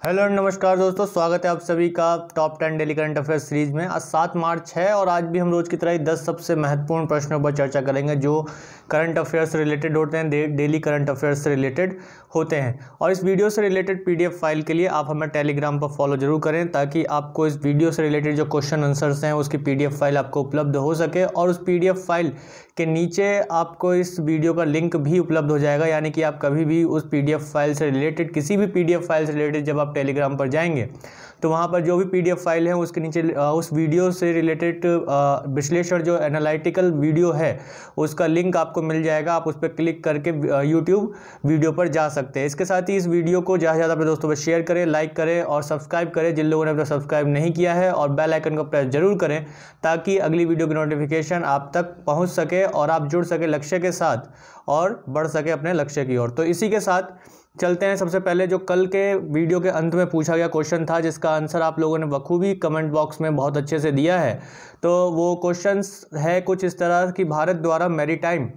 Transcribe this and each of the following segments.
Hello नमस्कार दोस्तों, स्वागत है आप सभी का top 10 daily current affairs series में। आज 7 मार्च है और आज भी हम रोज की तरह ही 10 सबसे महत्वपूर्ण प्रश्नों पर चर्चा करेंगे जो करंट अफेयर्स से रिलेटेड होते हैं, डेली करंट अफेयर्स से रिलेटेड होते हैं। और इस वीडियो से रिलेटेड पीडीएफ फाइल के लिए आप हमें टेलीग्राम पर फॉलो जरूर करें ताकि आपको इस वीडियो से रिलेटेड जो क्वेश्चन आंसर्स हैं उसकी पीडीएफ फाइल आपको उपलब्ध हो सके। और उस पीडीएफ फाइल के नीचे आपको इस वीडियो का लिंक भी उपलब्ध हो जाएगा, यानी कि आप कभी भी उस पीडीएफ फाइल से रिलेटेड किसी भी पीडीएफ फाइल से रिलेटेड जब आप टेलीग्राम पर जाएंगे तो वहाँ पर जो भी पीडीएफ फाइल है उसके नीचे उस वीडियो से रिलेटेड विश्लेषण जो एनालिटिकल वीडियो है उसका लिंक आपको मिल जाएगा। आप उस पर क्लिक करके यूट्यूब वीडियो पर जा सकते हैं। इसके साथ ही इस वीडियो को ज़्यादा से ज़्यादा अपने दोस्तों पर शेयर करें, लाइक करें और सब्सक्राइब करें जिन लोगों ने अपना सब्सक्राइब नहीं किया है, और बेल आइकन को प्रेस जरूर करें ताकि अगली वीडियो की नोटिफिकेशन आप तक पहुँच सके और आप जुड़ सके लक्ष्य के साथ और बढ़ सके अपने लक्ष्य की ओर। तो इसी के साथ चलते हैं। सबसे पहले जो कल के वीडियो के अंत में पूछा गया क्वेश्चन था जिसका आंसर आप लोगों ने बखूबी कमेंट बॉक्स में बहुत अच्छे से दिया है, तो वो क्वेश्चंस है कुछ इस तरह कि भारत द्वारा मैरीटाइम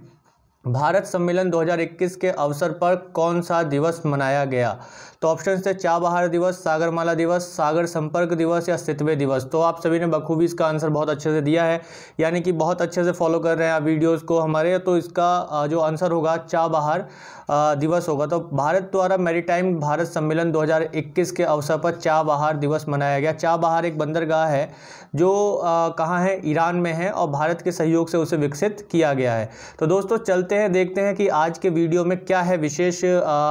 भारत सम्मेलन 2021 के अवसर पर कौन सा दिवस मनाया गया। तो ऑप्शन थे चाबहार दिवस, सागरमाला दिवस, सागर संपर्क दिवस या सितवे दिवस। तो आप सभी ने बखूबी इसका आंसर बहुत अच्छे से दिया है, यानी कि बहुत अच्छे से फॉलो कर रहे हैं आप वीडियोस को हमारे। तो इसका जो आंसर होगा चाबहार दिवस होगा। तो भारत द्वारा मैरीटाइम भारत सम्मेलन 2021 के अवसर पर चाबहार दिवस मनाया गया। चाबहार एक बंदरगाह है जो कहाँ है, ईरान में है, और भारत के सहयोग से उसे विकसित किया गया है। तो दोस्तों चलते हैं, देखते हैं कि आज के वीडियो में क्या है विशेष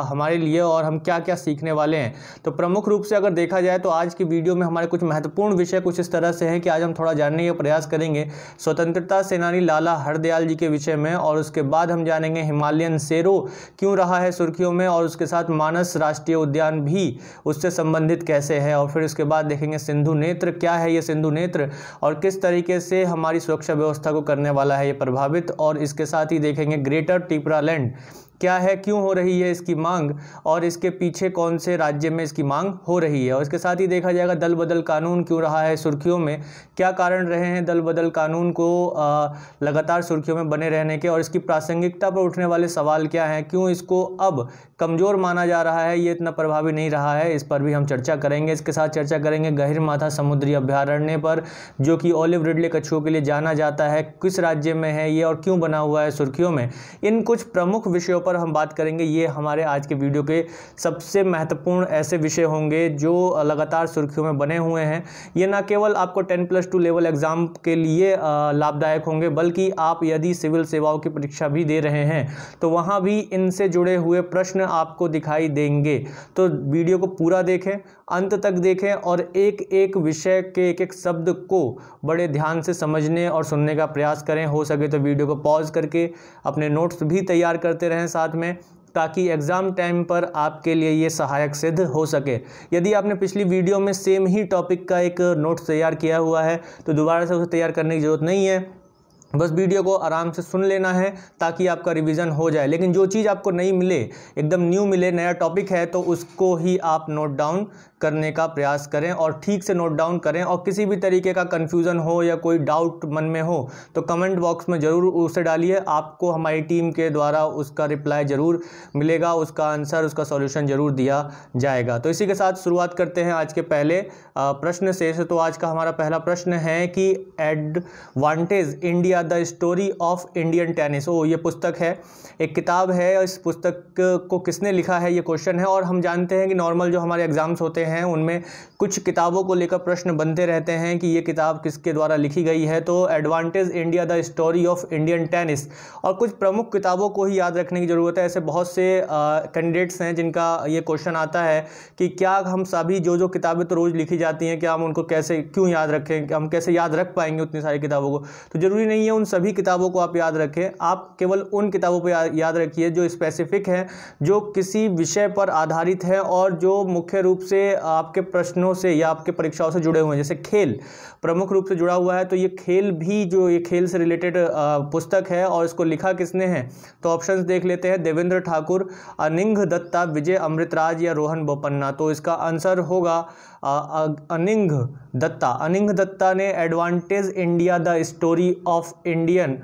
हमारे लिए और हम क्या क्या सीखने वाले हैं। तो प्रमुख रूप से अगर देखा जाए तो आज की वीडियो में हमारे कुछ महत्वपूर्ण विषय कुछ इस तरह से हैं कि आज हम थोड़ा जानने का प्रयास करेंगे स्वतंत्रता सेनानी लाला हरदयाल जी के विषय में, और उसके बाद हम जानेंगे हिमालयन शेरों क्यों रहा है सुर्खियों में, और उसके साथ मानस राष्ट्रीय उद्यान भी उससे संबंधित कैसे है, और फिर उसके बाद देखेंगे सिंधु नेत्र क्या है ये सिंधु नेत्र और किस तरीके से हमारी सुरक्षा व्यवस्था को करने वाला है ये प्रभावित, और इसके साथ ही देखेंगे ग्रेटर टिपरालैंड क्या है, क्यों हो रही है इसकी मांग और इसके पीछे कौन से राज्य में इसकी मांग हो रही है। और इसके साथ ही देखा जाएगा दल बदल कानून क्यों रहा है सुर्खियों में, क्या कारण रहे हैं दल बदल कानून को लगातार सुर्खियों में बने रहने के, और इसकी प्रासंगिकता पर उठने वाले सवाल क्या हैं, क्यों इसको अब कमज़ोर माना जा रहा है, ये इतना प्रभावी नहीं रहा है, इस पर भी हम चर्चा करेंगे। इसके साथ चर्चा करेंगे गहिरमाथा समुद्री अभयारण्य पर जो कि ओलिव रिडले कछुओं के लिए जाना जाता है, किस राज्य में है ये और क्यों बना हुआ है सुर्खियों में। इन कुछ प्रमुख विषयों पर हम बात करेंगे। ये हमारे आज के वीडियो के सबसे महत्वपूर्ण ऐसे विषय होंगे जो लगातार सुर्खियों में बने हुए हैं। ये ना केवल आपको 10+2 लेवल एग्जाम के लिए लाभदायक होंगे, बल्कि आप यदि सिविल सेवाओं की परीक्षा भी दे रहे हैं तो वहाँ भी इनसे जुड़े हुए प्रश्न आपको दिखाई देंगे। तो वीडियो को पूरा देखें, अंत तक देखें और एक एक विषय के एक एक शब्द को बड़े ध्यान से समझने और सुनने का प्रयास करें। हो सके तो वीडियो को पॉज करके अपने नोट्स भी तैयार करते रहें साथ में, ताकि एग्ज़ाम टाइम पर आपके लिए ये सहायक सिद्ध हो सके। यदि आपने पिछली वीडियो में सेम ही टॉपिक का एक नोट्स तैयार किया हुआ है तो दोबारा से उसे तैयार करने की ज़रूरत नहीं है, बस वीडियो को आराम से सुन लेना है ताकि आपका रिवीजन हो जाए। लेकिन जो चीज़ आपको नहीं मिले, एकदम न्यू मिले, नया टॉपिक है, तो उसको ही आप नोट डाउन करने का प्रयास करें और ठीक से नोट डाउन करें। और किसी भी तरीके का कन्फ्यूज़न हो या कोई डाउट मन में हो तो कमेंट बॉक्स में ज़रूर उसे डालिए, आपको हमारी टीम के द्वारा उसका रिप्लाई ज़रूर मिलेगा, उसका आंसर, उसका सॉल्यूशन ज़रूर दिया जाएगा। तो इसी के साथ शुरुआत करते हैं आज के पहले प्रश्न से। तो आज का हमारा पहला प्रश्न है कि advantage India the story of Indian tennis. ये पुस्तक है, एक किताब है, इस पुस्तक को किसने लिखा है ये क्वेश्चन है। और हम जानते हैं कि नॉर्मल जो हमारे एग्जाम्स होते हैं उनमें कुछ किताबों को लेकर प्रश्न बनते रहते हैं कि ये किताब किसके द्वारा लिखी गई है। तो advantage India the story of Indian tennis, और कुछ प्रमुख किताबों को ही याद रखने की ज़रूरत है। ऐसे बहुत से कैंडिडेट्स हैं जिनका ये क्वेश्चन आता है कि क्या हम सभी जो किताबें तो रोज़ लिखी जाती हैं, क्या हम उनको कैसे क्यों याद रखें, हम कैसे याद रख पाएंगे उतनी सारी किताबों को। तो ज़रूरी नहीं है उन सभी किताबों को आप याद रखें, आप केवल उन किताबों पर याद रखिए जो स्पेसिफिक हैं, जो किसी विषय पर आधारित है और जो मुख्य रूप से आपके प्रश्नों से या आपके परीक्षाओं से जुड़े हुए हैं। जैसे खेल प्रमुख रूप से जुड़ा हुआ है, तो ये खेल भी जो ये खेल से रिलेटेड पुस्तक है और इसको लिखा किसने है। तो ऑप्शंस देख लेते हैं, देवेंद्र ठाकुर, अनिंग दत्ता, विजय अमृतराज या रोहन बोपन्ना। तो इसका आंसर होगा अनिंग दत्ता। अनिंग दत्ता ने advantage India the story of Indian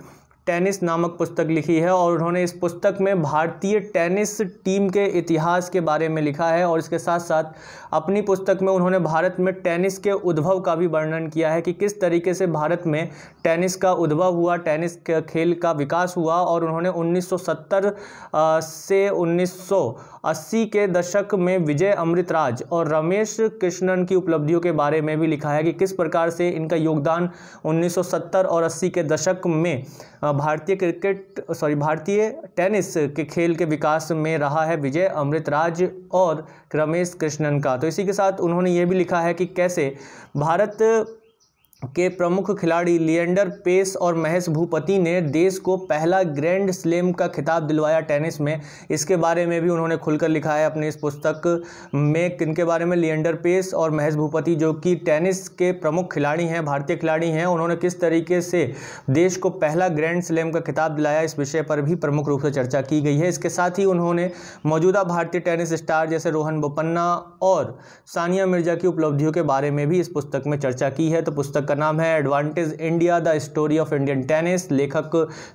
tennis नामक पुस्तक लिखी है और उन्होंने इस पुस्तक में भारतीय टेनिस टीम के इतिहास के बारे में लिखा है और इसके साथ साथ अपनी पुस्तक में उन्होंने भारत में टेनिस के उद्भव का भी वर्णन किया है कि किस तरीके से भारत में टेनिस का उद्भव हुआ, टेनिस के खेल का विकास हुआ। और उन्होंने 1970 से 1980 के दशक में विजय अमृतराज और रमेश कृष्णन की उपलब्धियों के बारे में भी लिखा है कि किस प्रकार से इनका योगदान 1970 और 80 के दशक में भारतीय टेनिस के खेल के विकास में रहा है विजय अमृतराज और रमेश कृष्णन का। तो इसी के साथ उन्होंने ये भी लिखा है कि कैसे भारत के प्रमुख खिलाड़ी लिएंडर पेस और महेश भूपति ने देश को पहला ग्रैंड स्लैम का खिताब दिलवाया टेनिस में। इसके बारे में भी उन्होंने खुलकर लिखा है अपनी इस पुस्तक में। किनके बारे में? लिएंडर पेस और महेश भूपति, जो कि टेनिस के प्रमुख खिलाड़ी हैं, भारतीय खिलाड़ी हैं। उन्होंने किस तरीके से देश को पहला ग्रैंड स्लैम का खिताब दिलाया, इस विषय पर भी प्रमुख रूप से चर्चा की गई है। इसके साथ ही उन्होंने मौजूदा भारतीय टेनिस स्टार जैसे रोहन बोपन्ना और सानिया मिर्जा की उपलब्धियों के बारे में भी इस पुस्तक में चर्चा की है। तो पुस्तक का नाम है advantage India, the story of Indian tennis. लेखक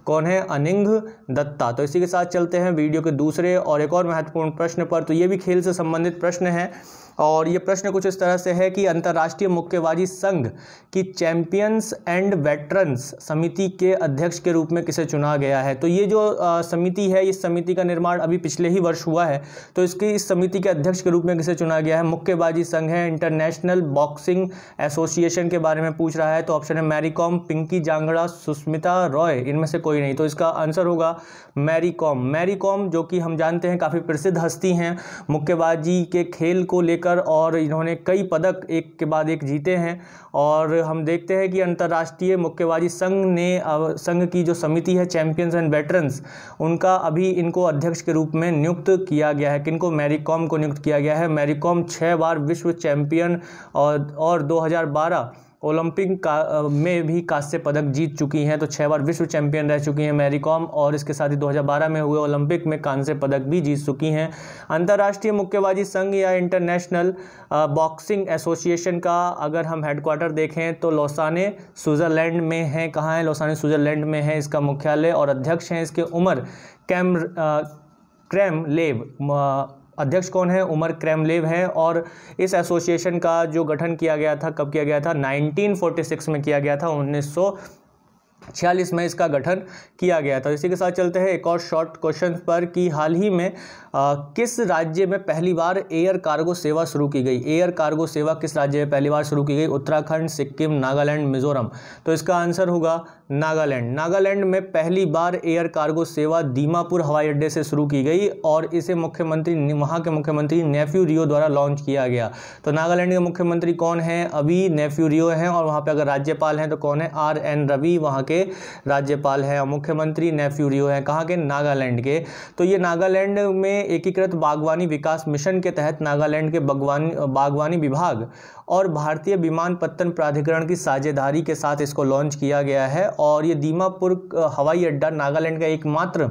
कौन है? अनिंग दत्ता। तो इसी के साथ चलते हैं वीडियो के दूसरे और एक और महत्वपूर्ण प्रश्न पर। तो ये भी खेल से संबंधित प्रश्न है और ये प्रश्न कुछ इस तरह से है कि अंतर्राष्ट्रीय मुक्केबाजी संघ की चैंपियंस एंड वेटरन्स समिति के अध्यक्ष के रूप में किसे चुना गया है? तो ये जो समिति है, इस समिति का निर्माण अभी पिछले ही वर्ष हुआ है। तो इस समिति के अध्यक्ष के रूप में किसे चुना गया है? मुक्केबाजी संघ है, इंटरनेशनल बॉक्सिंग एसोसिएशन के बारे में पूछ रहा है। तो ऑप्शन है मैरी कॉम, पिंकी जांगड़ा, सुष्मिता रॉय, इनमें से कोई नहीं। तो इसका आंसर होगा मैरी कॉम। मैरी कॉम जो कि हम जानते हैं काफ़ी प्रसिद्ध हस्ती हैं मुक्केबाजी के खेल को लेकर और इन्होंने कई पदक एक के बाद एक जीते हैं। और हम देखते हैं कि अंतर्राष्ट्रीय मुक्केबाजी संघ की जो समिति है चैंपियंस एंड वेटरन्स, उनका अभी इनको अध्यक्ष के रूप में नियुक्त किया गया है। किनको? मैरी कॉम को नियुक्त किया गया है। मैरी कॉम 6 बार विश्व चैंपियन और 2012 ओलंपिक में भी कांस्य पदक जीत चुकी हैं। तो 6 बार विश्व चैंपियन रह चुकी हैं मैरी कॉम और इसके साथ ही 2012 में हुए ओलंपिक में कांस्य पदक भी जीत चुकी हैं। अंतर्राष्ट्रीय मुक्केबाजी संघ या इंटरनेशनल बॉक्सिंग एसोसिएशन का अगर हम हेडक्वार्टर देखें तो लौसाने स्विट्जरलैंड में है। कहाँ है? लौसाने स्विट्जरलैंड में है इसका मुख्यालय और अध्यक्ष हैं इसके उमर क्रैमलेव। अध्यक्छ कौन है? उमर क्रैमलेव है। और इस एसोसिएशन का जो गठन किया गया था, कब किया गया था? 1946 में किया गया था। 1946 में इसका गठन किया गया था। इसी के साथ चलते हैं एक और शॉर्ट क्वेश्चन पर कि हाल ही में किस राज्य में पहली बार एयर कार्गो सेवा शुरू की गई? एयर कार्गो सेवा किस राज्य में पहली बार शुरू की गई? उत्तराखंड, सिक्किम, नागालैंड, मिजोरम। तो इसका आंसर होगा नागालैंड। नागालैंड में पहली बार एयर कार्गो सेवा दीमापुर हवाई अड्डे से शुरू की गई और इसे वहाँ के मुख्यमंत्री नेफ्यू रियो द्वारा लॉन्च किया गया। तो नागालैंड के मुख्यमंत्री कौन है? अभी नेफ्यू रियो हैं। और वहाँ पे अगर राज्यपाल हैं तो कौन है? RN रवि वहाँ के राज्यपाल हैं। मुख्यमंत्री नेफ्यू रियो हैं। कहाँ के? नागालैंड के। तो ये नागालैंड में एकीकृत बागवानी विकास मिशन के तहत नागालैंड के बागवानी विभाग और भारतीय विमानपत्तन प्राधिकरण की साझेदारी के साथ इसको लॉन्च किया गया है। और ये दीमापुर हवाई अड्डा नागालैंड का एकमात्र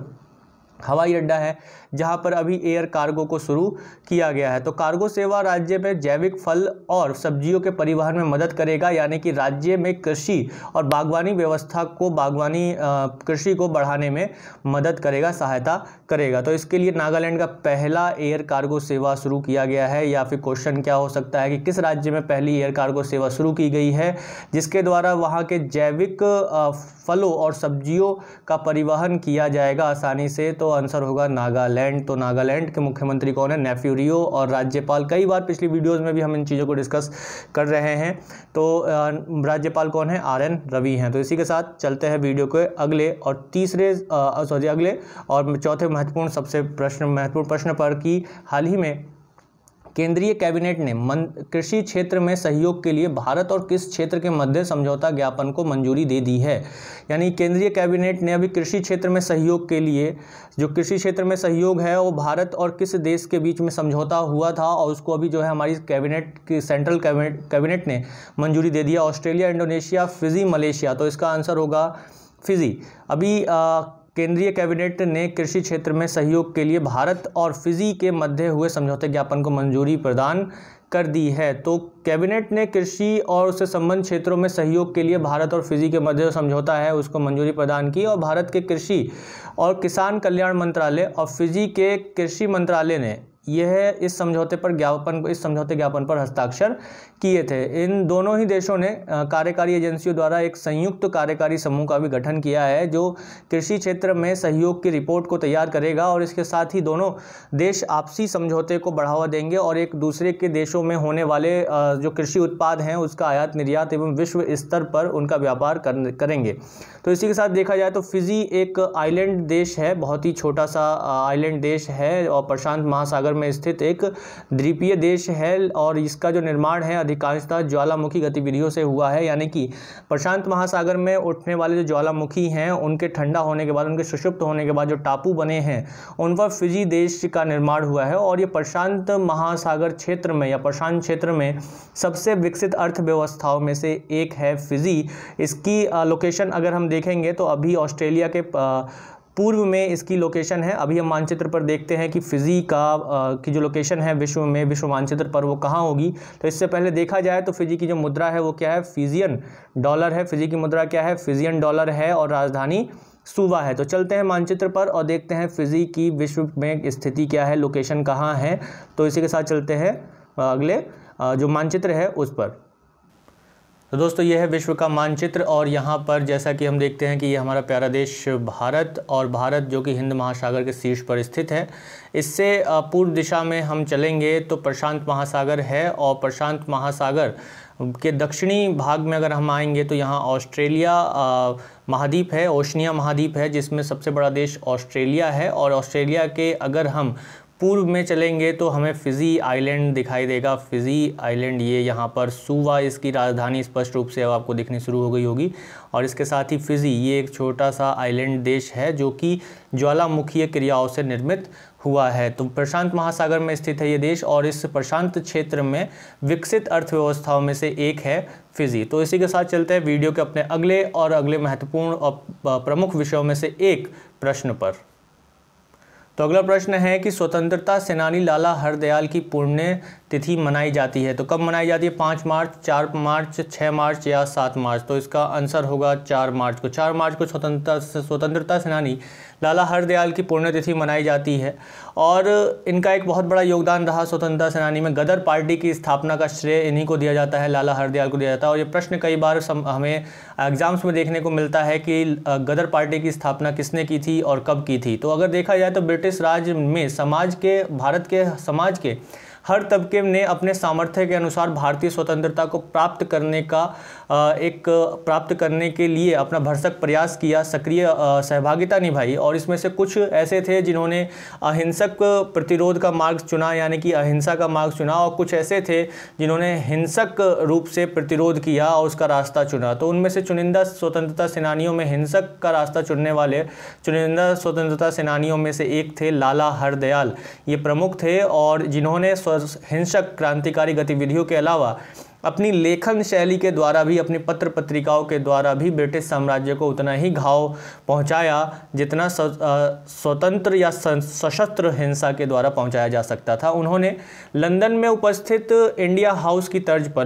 हवाई अड्डा है जहां पर अभी एयर कार्गो को शुरू किया गया है। तो कार्गो सेवा राज्य में जैविक फल और सब्जियों के परिवहन में मदद करेगा, यानी कि राज्य में कृषि और बागवानी व्यवस्था को कृषि को बढ़ाने में मदद करेगा, सहायता करेगा। तो इसके लिए नागालैंड का पहला एयर कार्गो सेवा शुरू किया गया है। या फिर क्वेश्चन क्या हो सकता है कि किस राज्य में पहली एयर कार्गो सेवा शुरू की गई है जिसके द्वारा वहाँ के जैविक फलों और सब्जियों का परिवहन किया जाएगा आसानी से? तो आंसर होगा नागालैंड। तो नागालैंड के मुख्यमंत्री कौन है? नेफ्यू रियो। और राज्यपाल, कई बार पिछली वीडियोस में भी हम इन चीज़ों को डिस्कस कर रहे हैं। तो राज्यपाल कौन है? RN रवि हैं। तो इसी के साथ चलते हैं वीडियो के अगले और चौथे महत्वपूर्ण प्रश्न पर कि हाल ही में केंद्रीय कैबिनेट ने कृषि क्षेत्र में सहयोग के लिए भारत और किस क्षेत्र के मध्य समझौता ज्ञापन को मंजूरी दे दी है? यानी केंद्रीय कैबिनेट ने अभी कृषि क्षेत्र में सहयोग के लिए, जो कृषि क्षेत्र में सहयोग है वो भारत और किस देश के बीच में समझौता हुआ था और उसको अभी जो है हमारी सेंट्रल कैबिनेट ने मंजूरी दे दिया। Australia, Indonesia, Fiji, Malaysia. तो इसका आंसर होगा फिजी। अभी केंद्रीय कैबिनेट ने कृषि क्षेत्र में सहयोग के लिए भारत और फिजी के मध्य हुए समझौते ज्ञापन को मंजूरी प्रदान कर दी है। तो कैबिनेट ने कृषि और उससे संबंध क्षेत्रों में सहयोग के लिए भारत और फिजी के मध्य समझौता है उसको मंजूरी प्रदान की, और भारत के कृषि और किसान कल्याण मंत्रालय और फिजी के कृषि मंत्रालय ने यह इस समझौते ज्ञापन पर हस्ताक्षर किए थे। इन दोनों ही देशों ने कार्यकारी एजेंसियों द्वारा एक संयुक्त कार्यकारी समूह का भी गठन किया है जो कृषि क्षेत्र में सहयोग की रिपोर्ट को तैयार करेगा, और इसके साथ ही दोनों देश आपसी समझौते को बढ़ावा देंगे और एक दूसरे के देशों में होने वाले जो कृषि उत्पाद हैं उसका आयात निर्यात एवं विश्व स्तर पर उनका व्यापार करेंगे। तो इसी के साथ देखा जाए तो फिजी एक आइलैंड देश है, बहुत ही छोटा सा आइलैंड देश है और प्रशांत महासागर में स्थित एक द्वीपीय देश है, और इसका जो निर्माण है अधिकांशतः ज्वालामुखी गतिविधियों से हुआ है। यानी कि प्रशांत महासागर में उठने वाले जो ज्वालामुखी हैं उनके ठंडा होने के बाद, उनके सुषुप्त होने के बाद जो टापू बने हैं उन पर फिजी देश का निर्माण हुआ है, और ये प्रशांत महासागर क्षेत्र में या प्रशांत क्षेत्र में सबसे विकसित अर्थव्यवस्थाओं में से एक है फिजी। इसकी लोकेशन अगर हम देखेंगे तो अभी ऑस्ट्रेलिया के पूर्व में इसकी लोकेशन है। अभी हम मानचित्र पर देखते हैं कि फिजी की जो लोकेशन है विश्व मानचित्र पर वो कहाँ होगी। तो इससे पहले देखा जाए तो फिजी की जो मुद्रा है वो क्या है, फिजियन डॉलर है। फिजी की मुद्रा क्या है, फिजियन डॉलर है, और राजधानी सुवा है। तो चलते हैं मानचित्र पर और देखते हैं फिजी की विश्व में स्थिति क्या है, लोकेशन कहाँ है। तो इसी के साथ चलते हैं अगले जो मानचित्र है उस पर। तो दोस्तों ये है विश्व का मानचित्र, और यहाँ पर जैसा कि हम देखते हैं कि ये हमारा प्यारा देश भारत, और भारत जो कि हिंद महासागर के शीर्ष पर स्थित है। इससे पूर्व दिशा में हम चलेंगे तो प्रशांत महासागर है, और प्रशांत महासागर के दक्षिणी भाग में अगर हम आएंगे तो यहाँ ऑस्ट्रेलिया महाद्वीप है, ओशनिया महाद्वीप है, जिसमें सबसे बड़ा देश ऑस्ट्रेलिया है। और ऑस्ट्रेलिया के अगर हम पूर्व में चलेंगे तो हमें फिजी आइलैंड दिखाई देगा। फिजी आइलैंड ये यहाँ पर सुवा इसकी राजधानी स्पष्ट रूप से अब आपको दिखनी शुरू हो गई होगी। और इसके साथ ही फिजी ये एक छोटा सा आइलैंड देश है जो कि ज्वालामुखीय क्रियाओं से निर्मित हुआ है। तो प्रशांत महासागर में स्थित है ये देश, और इस प्रशांत क्षेत्र में विकसित अर्थव्यवस्थाओं में से एक है फिजी। तो इसी के साथ चलते हैं वीडियो के अपने अगले महत्वपूर्ण और प्रमुख विषयों में से एक प्रश्न पर। तो अगला प्रश्न है कि स्वतंत्रता सेनानी लाला हरदयाल की पुण्य तिथि मनाई जाती है, तो कब मनाई जाती है, 5 मार्च, 4 मार्च, 6 मार्च या 7 मार्च। तो इसका आंसर होगा 4 मार्च को। 4 मार्च को स्वतंत्रता सेनानी लाला हरदयाल की पुण्यतिथि मनाई जाती है, और इनका एक बहुत बड़ा योगदान रहा स्वतंत्रता सेनानी में। गदर पार्टी की स्थापना का श्रेय इन्हीं को दिया जाता है, लाला हरदयाल को दिया जाता है। और ये प्रश्न कई बार हमें एग्जाम्स में देखने को मिलता है कि गदर पार्टी की स्थापना किसने की थी और कब की थी। तो अगर देखा जाए तो ब्रिटिश राज में भारत के समाज के हर तबके ने अपने सामर्थ्य के अनुसार भारतीय स्वतंत्रता को प्राप्त करने के लिए अपना भरसक प्रयास किया, सक्रिय सहभागिता निभाई। और इसमें से कुछ ऐसे थे जिन्होंने अहिंसक प्रतिरोध का मार्ग चुना, यानी कि अहिंसा का मार्ग चुना, और कुछ ऐसे थे जिन्होंने हिंसक रूप से प्रतिरोध किया और उसका रास्ता चुना। तो उनमें से चुनिंदा स्वतंत्रता सेनानियों में हिंसक का रास्ता चुनने वाले चुनिंदा स्वतंत्रता सेनानियों में से एक थे लाला हरदयाल। ये प्रमुख थे, और जिन्होंने हिंसक क्रांतिकारी गतिविधियों के अलावा अपनी लेखन शैली के द्वारा भी, अपनी पत्र पत्रिकाओं के द्वारा भी ब्रिटिश साम्राज्य को उतना ही घाव पहुंचाया जितना स्वतंत्र या सशस्त्र हिंसा के द्वारा पहुंचाया जा सकता था। उन्होंने लंदन में उपस्थित इंडिया हाउस की तर्ज पर,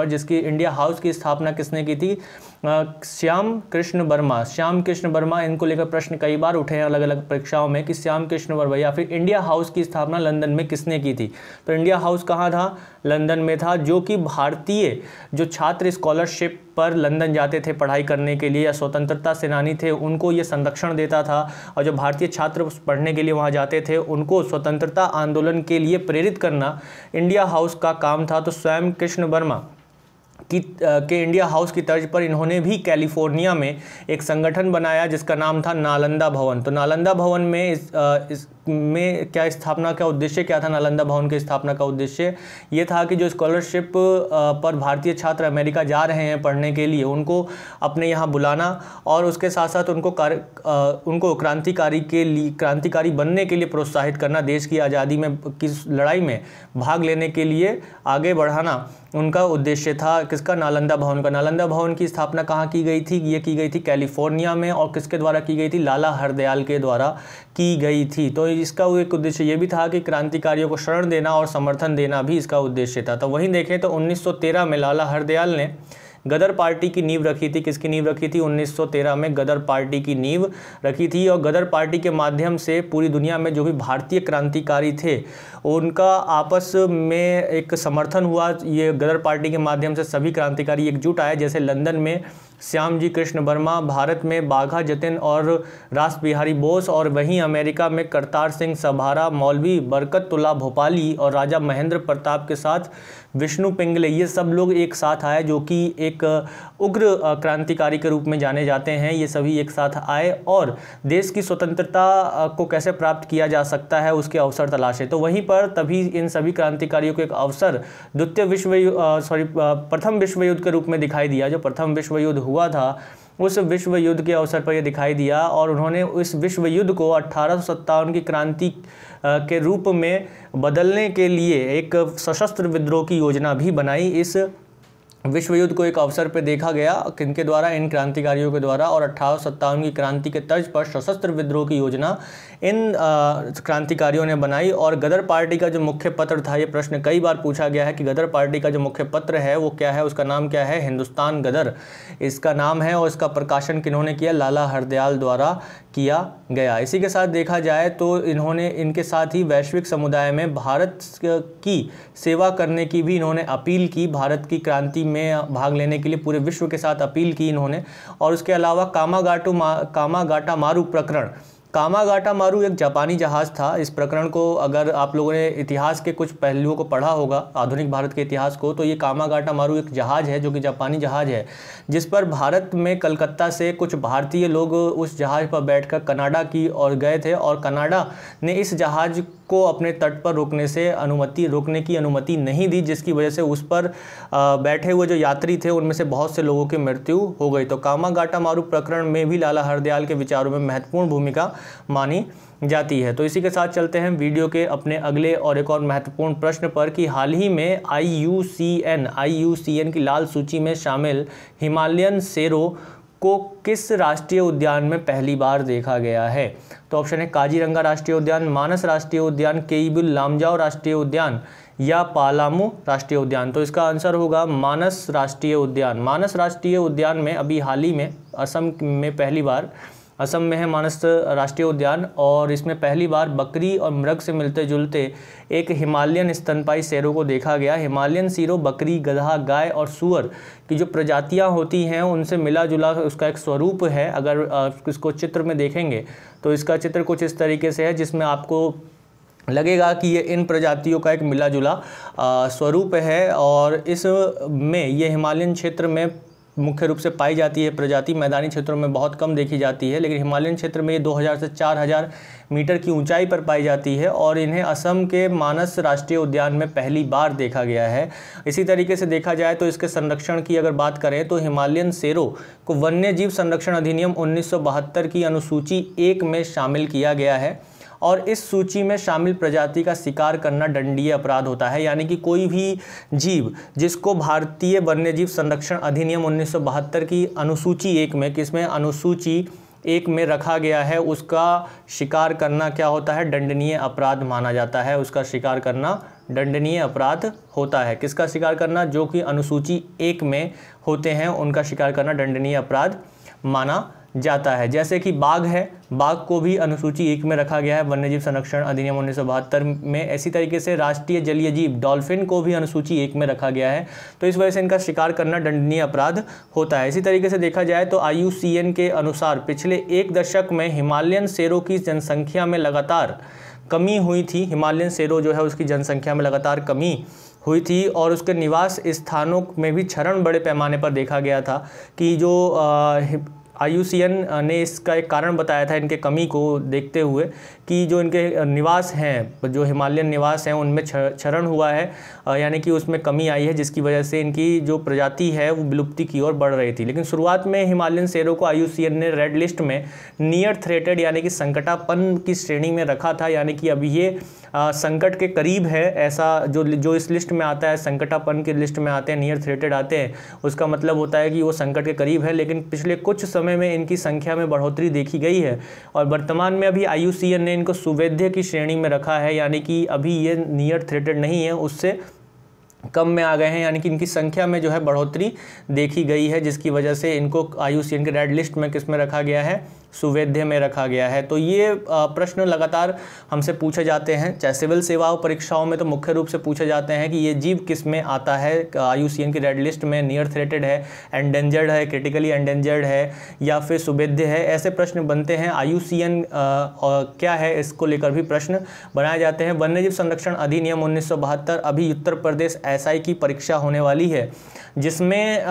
जिसकी इंडिया हाउस की स्थापना किसने की थी, श्याम कृष्ण वर्मा। इनको लेकर प्रश्न कई बार उठे हैं अलग अलग परीक्षाओं में कि श्याम कृष्ण वर्मा या फिर इंडिया हाउस की स्थापना लंदन में किसने की थी। तो इंडिया हाउस कहाँ था, लंदन में था, जो कि भारतीय जो छात्र स्कॉलरशिप पर लंदन जाते थे पढ़ाई करने के लिए या स्वतंत्रता सेनानी थे उनको ये संरक्षण देता था, और जो भारतीय छात्र पढ़ने के लिए वहाँ जाते थे उनको स्वतंत्रता आंदोलन के लिए प्रेरित करना इंडिया हाउस का काम था। तो स्वयं कृष्ण वर्मा के इंडिया हाउस की तर्ज पर इन्होंने भी कैलिफोर्निया में एक संगठन बनाया जिसका नाम था नालंदा भवन। तो नालंदा भवन में क्या उद्देश्य क्या था, नालंदा भवन की स्थापना का उद्देश्य ये था कि जो स्कॉलरशिप पर भारतीय छात्र अमेरिका जा रहे हैं पढ़ने के लिए उनको अपने यहाँ बुलाना, और उसके साथ साथ उनको क्रांतिकारी बनने के लिए प्रोत्साहित करना, देश की आज़ादी में की लड़ाई में भाग लेने के लिए आगे बढ़ाना उनका उद्देश्य था। किसका, नालंदा भवन का। नालंदा भवन की स्थापना कहाँ की गई थी, ये की गई थी कैलिफोर्निया में, और किसके द्वारा की गई थी, लाला हरदयाल के द्वारा की गई थी। तो इसका एक उद्देश्य ये भी था कि क्रांतिकारियों को शरण देना और समर्थन देना भी इसका उद्देश्य था। तो वहीं देखें तो 1913 में लाला हरदयाल ने गदर पार्टी की नींव रखी थी। किसकी नींव रखी थी? 1913 में गदर पार्टी की नींव रखी थी। और गदर पार्टी के माध्यम से पूरी दुनिया में जो भी भारतीय क्रांतिकारी थे उनका आपस में एक समर्थन हुआ। ये गदर पार्टी के माध्यम से सभी क्रांतिकारी एकजुट आए। जैसे लंदन में श्यामजी कृष्ण वर्मा, भारत में बाघा जतिन और रास बिहारी बोस, और वहीं अमेरिका में करतार सिंह सभारा, मौलवी बरकतुल्ला भोपाली और राजा महेंद्र प्रताप के साथ विष्णु पिंगले, ये सब लोग एक साथ आए जो कि एक उग्र क्रांतिकारी के रूप में जाने जाते हैं। ये सभी एक साथ आए और देश की स्वतंत्रता को कैसे प्राप्त किया जा सकता है उसके अवसर तलाशे। तो वहीं पर तभी इन सभी क्रांतिकारियों को एक अवसर प्रथम विश्व युद्ध के रूप में दिखाई दिया। जो प्रथम विश्व युद्ध हुआ था उस विश्व युद्ध के अवसर पर यह दिखाई दिया और उन्होंने उस विश्व युद्ध को 1857 की क्रांति के रूप में बदलने के लिए एक सशस्त्र विद्रोह की योजना भी बनाई। इस विश्व युद्ध को एक अवसर पर देखा गया किनके द्वारा? इन क्रांतिकारियों के द्वारा। और 1857 की क्रांति के तर्ज पर सशस्त्र विद्रोह की योजना इन क्रांतिकारियों ने बनाई। और गदर पार्टी का जो मुख्य पत्र था, ये प्रश्न कई बार पूछा गया है कि गदर पार्टी का जो मुख्य पत्र है वो क्या है, उसका नाम क्या है? हिंदुस्तान गदर इसका नाम है। और इसका प्रकाशन किन्होंने किया? लाला हरदयाल द्वारा किया गया। इसी के साथ देखा जाए तो इन्होंने इनके साथ ही वैश्विक समुदाय में भारत की सेवा करने की भी इन्होंने अपील की। भारत की क्रांति में भाग लेने के लिए पूरे विश्व के साथ अपील की इन्होंने। और उसके अलावा कामागाटा मारू प्रकरण, कामागाटा मारू एक जापानी जहाज़ था। इस प्रकरण को अगर आप लोगों ने इतिहास के कुछ पहलुओं को पढ़ा होगा, आधुनिक भारत के इतिहास को, तो ये कामागाटा मारू एक जहाज़ है जो कि जापानी जहाज़ है, जिस पर भारत में कलकत्ता से कुछ भारतीय लोग उस जहाज़ पर बैठकर कनाडा की ओर गए थे। और कनाडा ने इस जहाज़ को अपने तट पर रोकने की अनुमति नहीं दी, जिसकी वजह से उस पर बैठे हुए जो यात्री थे उनमें से बहुत से लोगों की मृत्यु हो गई। तो कामागाटा मारू प्रकरण में भी लाला हरदयाल के विचारों में महत्वपूर्ण भूमिका मानी जाती है। तो इसी के साथ चलते हैं वीडियो के अपने अगले और एक और महत्वपूर्ण प्रश्न पर कि हाल ही में IUCN की लाल सूची में शामिल हिमालयन शेरों को किस राष्ट्रीय उद्यान में पहली बार देखा गया है? तो ऑप्शन है काजीरंगा राष्ट्रीय उद्यान, मानस राष्ट्रीय उद्यान, केइबुल लामजाओ राष्ट्रीय उद्यान या पालामू राष्ट्रीय उद्यान। तो इसका आंसर होगा मानस राष्ट्रीय उद्यान। मानस राष्ट्रीय उद्यान में अभी हाल ही में असम में पहली बार, असम में है मानस राष्ट्रीय उद्यान, और इसमें पहली बार बकरी और मृग से मिलते जुलते एक हिमालयन स्तनपाई शेरों को देखा गया। हिमालयन शेरों बकरी, गधा, गाय और सूअर की जो प्रजातियां होती हैं उनसे मिला जुला उसका एक स्वरूप है। अगर इसको चित्र में देखेंगे तो इसका चित्र कुछ इस तरीके से है, जिसमें आपको लगेगा कि ये इन प्रजातियों का एक मिला जुला स्वरूप है। और इसमें ये हिमालयन क्षेत्र में मुख्य रूप से पाई जाती है प्रजाति। मैदानी क्षेत्रों में बहुत कम देखी जाती है, लेकिन हिमालयन क्षेत्र में ये 2000 से 4000 मीटर की ऊंचाई पर पाई जाती है। और इन्हें असम के मानस राष्ट्रीय उद्यान में पहली बार देखा गया है। इसी तरीके से देखा जाए तो इसके संरक्षण की अगर बात करें तो हिमालयन शेरों को वन्य जीव संरक्षण अधिनियम 1972 की अनुसूची 1 में शामिल किया गया है। और इस सूची में शामिल प्रजाति का शिकार करना दंडनीय अपराध होता है। यानी कि कोई भी जीव जिसको भारतीय वन्यजीव संरक्षण अधिनियम 1972 की अनुसूची 1 में, किसमें? अनुसूची 1 में रखा गया है, उसका शिकार करना क्या होता है? दंडनीय अपराध माना जाता है। उसका शिकार करना दंडनीय अपराध होता है। किसका शिकार करना? जो कि अनुसूची 1 में होते हैं, उनका शिकार करना दंडनीय अपराध माना जाता है। जैसे कि बाघ है, बाघ को भी अनुसूची 1 में रखा गया है वन्यजीव संरक्षण अधिनियम 1972 में। इसी तरीके से राष्ट्रीय जलीय जीव डॉल्फिन को भी अनुसूची 1 में रखा गया है। तो इस वजह से इनका शिकार करना दंडनीय अपराध होता है। इसी तरीके से देखा जाए तो IUCN के अनुसार पिछले 1 दशक में हिमालयन शेरों की जनसंख्या में लगातार कमी हुई थी। हिमालयन शेरों जो है उसकी जनसंख्या में लगातार कमी हुई थी और उसके निवास स्थानों में भी क्षरण बड़े पैमाने पर देखा गया था। कि जो IUCN ने इसका एक कारण बताया था इनके कमी को देखते हुए कि जो इनके निवास हैं, जो हिमालयन निवास हैं, उनमें क्षरण हुआ है, यानी कि उसमें कमी आई है, जिसकी वजह से इनकी जो प्रजाति है वो विलुप्ति की ओर बढ़ रही थी। लेकिन शुरुआत में हिमालयन शेरों को IUCN ने रेड लिस्ट में नियर थ्रेटेड यानी कि संकटापन्न की श्रेणी में रखा था। यानी कि अभी ये संकट के करीब है, ऐसा जो इस लिस्ट में आता है, संकटापन्न की लिस्ट में आते हैं, नियर थ्रेटेड आते हैं, उसका मतलब होता है कि वो संकट के करीब है। लेकिन पिछले कुछ समय में इनकी संख्या में बढ़ोतरी देखी गई है और वर्तमान में अभी IUCN ने इनको सुवेध्य की श्रेणी में रखा है, यानी कि अभी ये नियर थ्रेटेड नहीं है, उससे कम में आ गए हैं, यानी कि इनकी संख्या में जो है बढ़ोतरी देखी गई है, जिसकी वजह से इनको IUCN के रेड लिस्ट में किस में रखा गया है, सुवेध्य में रखा गया है। तो ये प्रश्न लगातार हमसे पूछे जाते हैं, चाहे सिविल सेवाओं परीक्षाओं में तो मुख्य रूप से पूछे जाते हैं कि ये जीव किस में आता है, IUCN की रेड लिस्ट में नियर थ्रेटेड है, एंडेंजर्ड है, क्रिटिकली एंडेंजर्ड है या फिर सुवेध्य है, ऐसे प्रश्न बनते हैं। IUCN क्या है इसको लेकर भी प्रश्न बनाए जाते हैं। वन्यजीव संरक्षण अधिनियम 1972 अभी उत्तर प्रदेश SI की परीक्षा होने वाली है, जिसमें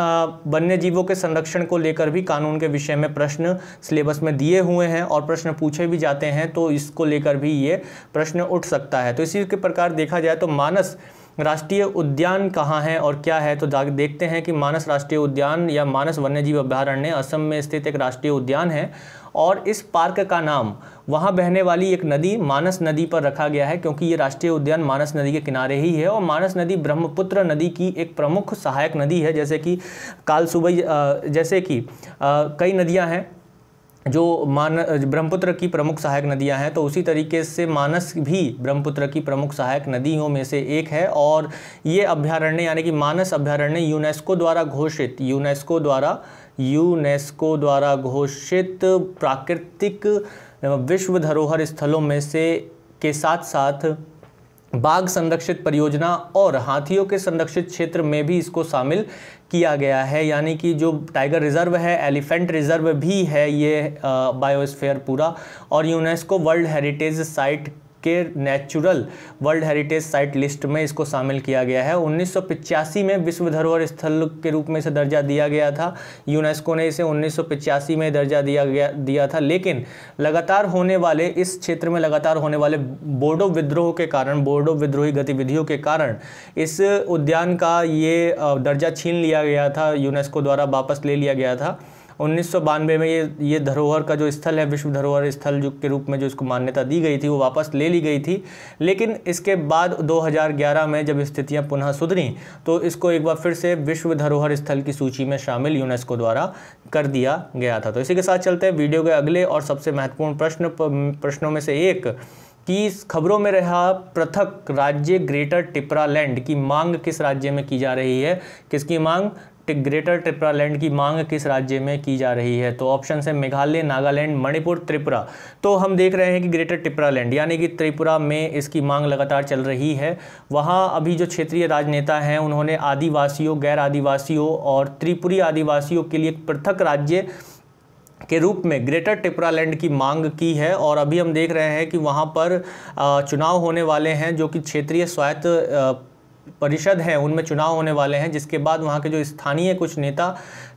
वन्य जीवों के संरक्षण को लेकर भी कानून के विषय में प्रश्न सिलेबस में दिए हुए हैं और प्रश्न पूछे भी जाते हैं, तो इसको लेकर भी ये प्रश्न उठ सकता है। तो इसी के प्रकार देखा जाए तो मानस राष्ट्रीय उद्यान कहाँ है और क्या है, तो देखते हैं कि मानस राष्ट्रीय उद्यान या मानस वन्यजीव अभयारण्य असम में स्थित एक राष्ट्रीय उद्यान है और इस पार्क का नाम वहाँ बहने वाली एक नदी मानस नदी पर रखा गया है, क्योंकि ये राष्ट्रीय उद्यान मानस नदी के किनारे ही है और मानस नदी ब्रह्मपुत्र नदी की एक प्रमुख सहायक नदी है। जैसे कि कालसुबई, जैसे कि कई नदियाँ हैं जो ब्रह्मपुत्र की प्रमुख सहायक नदियां हैं, तो उसी तरीके से मानस भी ब्रह्मपुत्र की प्रमुख सहायक नदियों में से एक है। और ये अभयारण्य यानी कि मानस अभयारण्य यूनेस्को द्वारा घोषित प्राकृतिक विश्व धरोहर स्थलों में से के साथ साथ बाघ संरक्षित परियोजना और हाथियों के संरक्षित क्षेत्र में भी इसको शामिल किया गया है, यानी कि जो टाइगर रिजर्व है, एलिफेंट रिजर्व भी है ये बायोस्फीयर पूरा, और यूनेस्को वर्ल्ड हेरिटेज साइट के natural world heritage site list में इसको शामिल किया गया है। 1985 में विश्व धरोहर स्थल के रूप में इसे दर्जा दिया गया था, यूनेस्को ने इसे 1985 में दर्जा दिया था, लेकिन लगातार होने वाले इस क्षेत्र में लगातार होने वाले बोडो विद्रोह के कारण, बोडो विद्रोही गतिविधियों के कारण इस उद्यान का ये दर्जा छीन लिया गया था, यूनेस्को द्वारा वापस ले लिया गया था। 1992 में ये धरोहर का जो स्थल है, विश्व धरोहर स्थल जो के रूप में जो इसको मान्यता दी गई थी, वो वापस ले ली गई थी। लेकिन इसके बाद 2011 में जब स्थितियां पुनः सुधरी तो इसको एक बार फिर से विश्व धरोहर स्थल की सूची में शामिल यूनेस्को द्वारा कर दिया गया था। तो इसी के साथ चलते हैं वीडियो के अगले और सबसे महत्वपूर्ण प्रश्नों में से एक कि खबरों में रहा पृथक राज्य ग्रेटर टिपरालैंड की मांग किस राज्य में की जा रही है। किसकी मांग? ग्रेटर टिपरालैंड की मांग किस राज्य में की जा रही है? तो ऑप्शन है मेघालय, नागालैंड, मणिपुर, त्रिपुरा। तो हम देख रहे हैं कि ग्रेटर टिपरालैंड यानी कि त्रिपुरा में इसकी मांग लगातार चल रही है। वहाँ अभी जो क्षेत्रीय राजनेता हैं उन्होंने आदिवासियों, गैर आदिवासियों और त्रिपुरी आदिवासियों के लिए एक पृथक राज्य के रूप में ग्रेटर टिपरालैंड की मांग की है। और अभी हम देख रहे हैं कि वहाँ पर चुनाव होने वाले हैं, जो कि क्षेत्रीय स्वायत्त परिषद है उनमें चुनाव होने वाले हैं, जिसके बाद वहाँ के जो स्थानीय कुछ नेता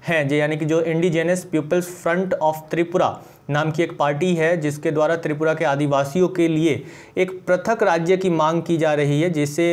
हैं, यानी कि जो indigenous peoples front of Tripura नाम की एक पार्टी है, जिसके द्वारा त्रिपुरा के आदिवासियों के लिए एक पृथक राज्य की मांग की जा रही है, जिसे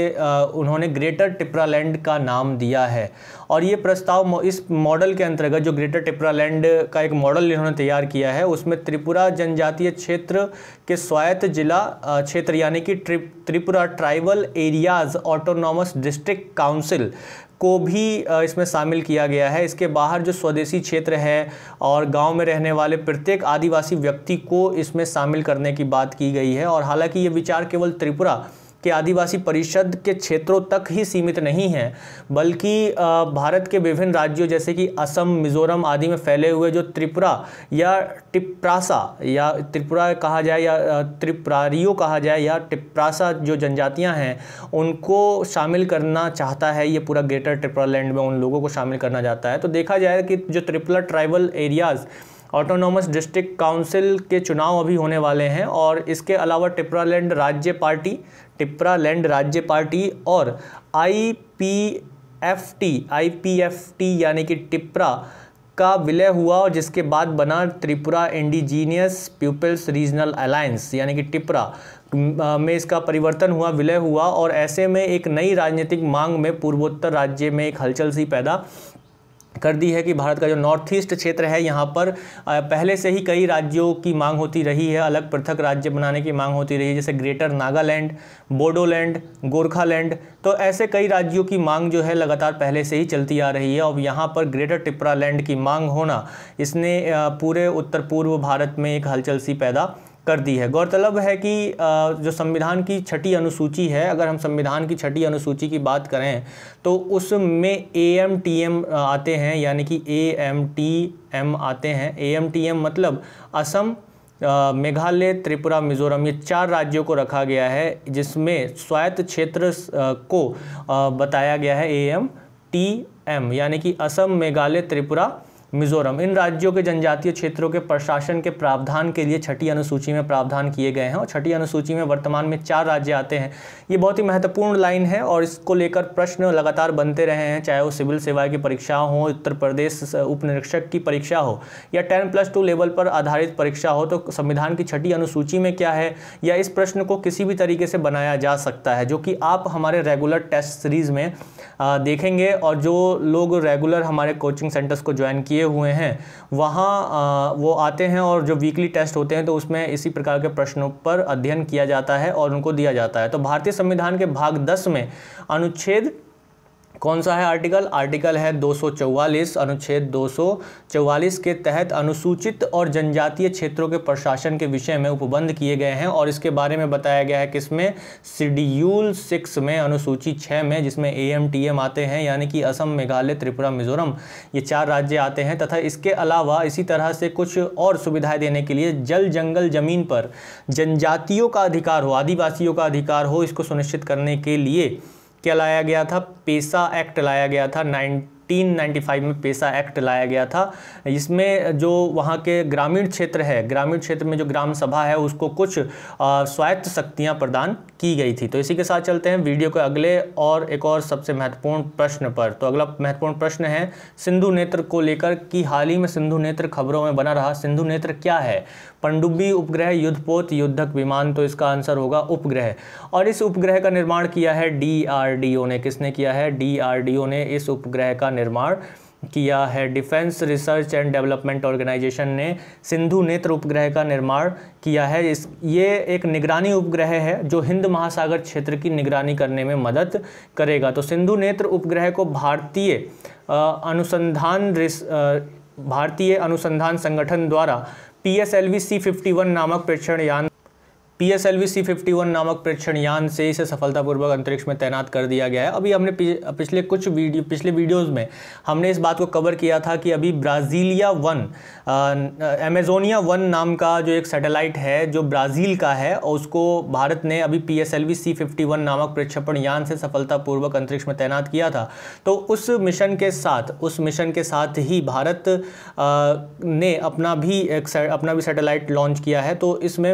उन्होंने ग्रेटर टिपरालैंड का नाम दिया है। और ये प्रस्ताव इस मॉडल के अंतर्गत, जो ग्रेटर टिपरालैंड का एक मॉडल इन्होंने तैयार किया है, उसमें त्रिपुरा जनजातीय क्षेत्र के स्वायत्त जिला क्षेत्र यानी कि Tripura tribal areas autonomous district council को भी इसमें शामिल किया गया है। इसके बाहर जो स्वदेशी क्षेत्र है और गांव में रहने वाले प्रत्येक आदिवासी व्यक्ति को इसमें शामिल करने की बात की गई है। और हालांकि ये विचार केवल त्रिपुरा के आदिवासी परिषद के क्षेत्रों तक ही सीमित नहीं है, बल्कि भारत के विभिन्न राज्यों जैसे कि असम, मिजोरम आदि में फैले हुए जो त्रिपुरा या टिप्रासा या त्रिपुरा कहा जाए या त्रिपुरारियों कहा जाए या टिप्रासा जो जनजातियां हैं, उनको शामिल करना चाहता है ये पूरा ग्रेटर टिपरालैंड में, उन लोगों को शामिल करना चाहता है। तो देखा जाए कि जो Tripura tribal areas autonomous district council के चुनाव अभी होने वाले हैं, और इसके अलावा टिपरालैंड राज्य पार्टी और आईपीएफटी यानी कि टिपरा का विलय हुआ, और जिसके बाद बना Tripura indigenous peoples regional alliance यानी कि टिपरा में इसका परिवर्तन हुआ, विलय हुआ। और ऐसे में एक नई राजनीतिक मांग में पूर्वोत्तर राज्य में एक हलचल सी पैदा कर दी है कि भारत का जो नॉर्थ ईस्ट क्षेत्र है यहाँ पर पहले से ही कई राज्यों की मांग होती रही है, अलग पृथक राज्य बनाने की मांग होती रही है, जैसे ग्रेटर नागालैंड, बोडोलैंड, गोरखालैंड। तो ऐसे कई राज्यों की मांग जो है लगातार पहले से ही चलती आ रही है। और यहाँ पर ग्रेटर त्रिपुरालैंड की मांग होना, इसने पूरे उत्तर पूर्व भारत में एक हलचल सी पैदा कर दी है। गौरतलब है कि जो संविधान की छठी अनुसूची है, अगर हम संविधान की छठी अनुसूची की बात करें तो उसमें AMTM आते हैं, यानी कि AMTM आते हैं। AMTM मतलब असम, मेघालय, त्रिपुरा, मिजोरम, ये 4 राज्यों को रखा गया है, जिसमें स्वायत्त क्षेत्र को बताया गया है AMTM, यानी कि असम, मेघालय, त्रिपुरा, मिजोरम। इन राज्यों के जनजातीय क्षेत्रों के प्रशासन के प्रावधान के लिए छठी अनुसूची में प्रावधान किए गए हैं और छठी अनुसूची में वर्तमान में 4 राज्य आते हैं। ये बहुत ही महत्वपूर्ण लाइन है और इसको लेकर प्रश्न लगातार बनते रहे हैं, चाहे वो सिविल सेवा की परीक्षा हो, उत्तर प्रदेश उप निरीक्षक की परीक्षा हो या 10+2 लेवल पर आधारित परीक्षा हो। तो संविधान की छठी अनुसूची में क्या है, या इस प्रश्न को किसी भी तरीके से बनाया जा सकता है, जो कि आप हमारे रेगुलर टेस्ट सीरीज़ में देखेंगे। और जो लोग रेगुलर हमारे कोचिंग सेंटर्स को ज्वाइन किए हुए हैं वहाँ वो आते हैं और जो वीकली टेस्ट होते हैं तो उसमें इसी प्रकार के प्रश्नों पर अध्ययन किया जाता है और उनको दिया जाता है। तो भारतीय संविधान के भाग 10 में अनुच्छेद कौन सा है आर्टिकल है 244। अनुच्छेद 244 के तहत अनुसूचित और जनजातीय क्षेत्रों के प्रशासन के विषय में उपबंध किए गए हैं और इसके बारे में बताया गया है किसमें, शेड्यूल 6 में, अनुसूची 6 में, जिसमें AMTM आते हैं, यानी कि असम, मेघालय, त्रिपुरा, मिजोरम, ये 4 राज्य आते हैं। तथा इसके अलावा इसी तरह से कुछ और सुविधाएं देने के लिए जल जंगल जमीन पर जनजातियों का अधिकार हो, आदिवासियों का अधिकार हो, इसको सुनिश्चित करने के लिए क्या लाया गया था, पेसा एक्ट लाया गया था। 1995 में पेसा एक्ट लाया गया था। इसमें जो वहाँ के ग्रामीण क्षेत्र है, ग्रामीण क्षेत्र में जो ग्राम सभा है उसको कुछ स्वायत्त शक्तियाँ प्रदान की गई थी। तो इसी के साथ चलते हैं वीडियो के अगले और एक और सबसे महत्वपूर्ण प्रश्न पर। तो अगला महत्वपूर्ण प्रश्न है सिंधु नेत्र को लेकर कि हाल ही में सिंधु नेत्र खबरों में बना रहा। सिंधु नेत्र क्या है? पनडुब्बी उपग्रह, युद्धपोत, युद्धक विमान। तो इसका आंसर होगा उपग्रह। और इस उपग्रह का निर्माण किया है DRDO ने। किसने किया है? DRDO ने इस उपग्रह का निर्माण किया है। Defence research and development organisation ने सिंधु नेत्र उपग्रह का निर्माण किया है। ये एक निगरानी उपग्रह है जो हिंद महासागर क्षेत्र की निगरानी करने में मदद करेगा। तो सिंधु नेत्र उपग्रह को भारतीय अनुसंधान संगठन द्वारा PSLV C51 नामक प्रेक्षण यान से इसे सफलतापूर्वक अंतरिक्ष में तैनात कर दिया गया है। अभी हमने पिछले वीडियोस में हमने इस बात को कवर किया था कि अभी अमेजोनिया 1 नाम का जो एक सैटेलाइट है जो ब्राज़ील का है, और उसको भारत ने अभी PSLV C51 नामक प्रक्षेपण यान से सफलतापूर्वक अंतरिक्ष में तैनात किया था। तो उस मिशन के साथ ही भारत ने अपना भी सैटेलाइट लॉन्च किया है। तो इसमें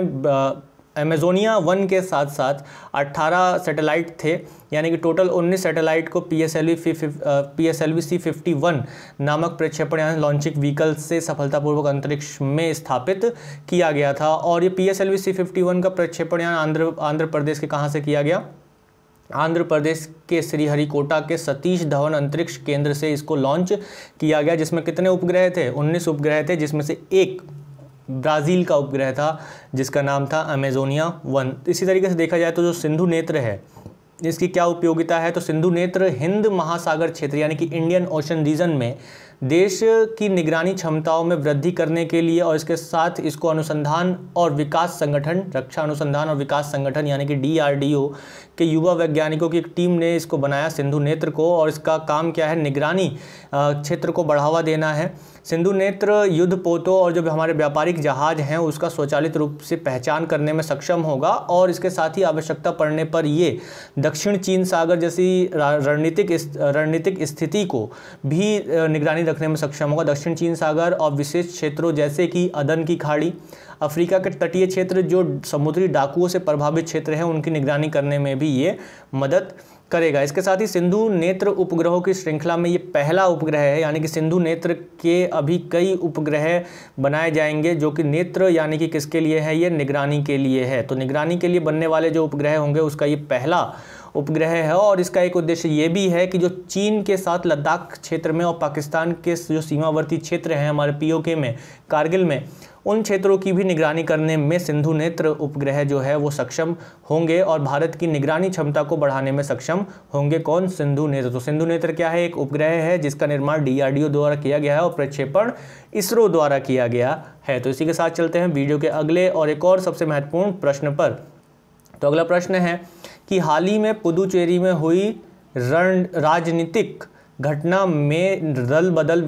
अमेजोनिया 1 के साथ साथ 18 सैटेलाइट थे, यानी कि टोटल 19 सैटेलाइट को PSLV C51 नामक प्रक्षेपण यान लॉन्चिंग व्हीकल से सफलतापूर्वक अंतरिक्ष में स्थापित किया गया था। और ये PSLV C51 का प्रक्षेपण यान आंध्र प्रदेश के कहाँ से किया गया? आंध्र प्रदेश के श्रीहरिकोटा के सतीश धवन अंतरिक्ष केंद्र से इसको लॉन्च किया गया, जिसमें कितने उपग्रह थे? 19 उपग्रह थे, जिसमें से एक ब्राज़ील का उपग्रह था जिसका नाम था अमेजोनिया 1। इसी तरीके से देखा जाए तो जो सिंधु नेत्र है इसकी क्या उपयोगिता है? तो सिंधु नेत्र हिंद महासागर क्षेत्र यानी कि इंडियन ओशन रीजन में देश की निगरानी क्षमताओं में वृद्धि करने के लिए, और इसके साथ इसको अनुसंधान और विकास संगठन, रक्षा अनुसंधान और विकास संगठन यानी कि DRDO के युवा वैज्ञानिकों की एक टीम ने इसको बनाया सिंधु नेत्र को। और इसका काम क्या है? निगरानी क्षेत्र को बढ़ावा देना है। सिंधु नेत्र युद्धपोतों और जो हमारे व्यापारिक जहाज हैं उसका स्वचालित रूप से पहचान करने में सक्षम होगा, और इसके साथ ही आवश्यकता पड़ने पर ये दक्षिण चीन सागर जैसी रणनीतिक स्थिति को भी निगरानी रखने में सक्षम होगा। दक्षिण चीन सागर और विशेष क्षेत्रों जैसे कि अदन की खाड़ी, अफ्रीका के तटीय क्षेत्र जो समुद्री डाकुओं से प्रभावित क्षेत्र हैं, उनकी निगरानी करने में भी ये मदद करेगा। इसके साथ ही सिंधु नेत्र उपग्रहों की श्रृंखला में ये पहला उपग्रह है, यानी कि सिंधु नेत्र के अभी कई उपग्रह बनाए जाएंगे, जो कि नेत्र यानी कि किसके लिए है? ये निगरानी के लिए है। तो निगरानी के लिए बनने वाले जो उपग्रह होंगे उसका ये पहला उपग्रह है और इसका एक उद्देश्य ये भी है कि जो चीन के साथ लद्दाख क्षेत्र में और पाकिस्तान के जो सीमावर्ती क्षेत्र हैं हमारे पीओके में, कारगिल में, उन क्षेत्रों की भी निगरानी करने में सिंधु नेत्र उपग्रह जो है वो सक्षम होंगे और भारत की निगरानी क्षमता को बढ़ाने में सक्षम होंगे। कौन? सिंधु नेत्र। तो सिंधु नेत्र क्या है? एक उपग्रह है जिसका निर्माण DRDO द्वारा किया गया है और प्रक्षेपण इसरो द्वारा किया गया है। तो इसी के साथ चलते हैं वीडियो के अगले और एक और सबसे महत्वपूर्ण प्रश्न पर। तो अगला प्रश्न है कि हाल ही में पुदुचेरी में हुई राजनीतिक घटना में दल बदल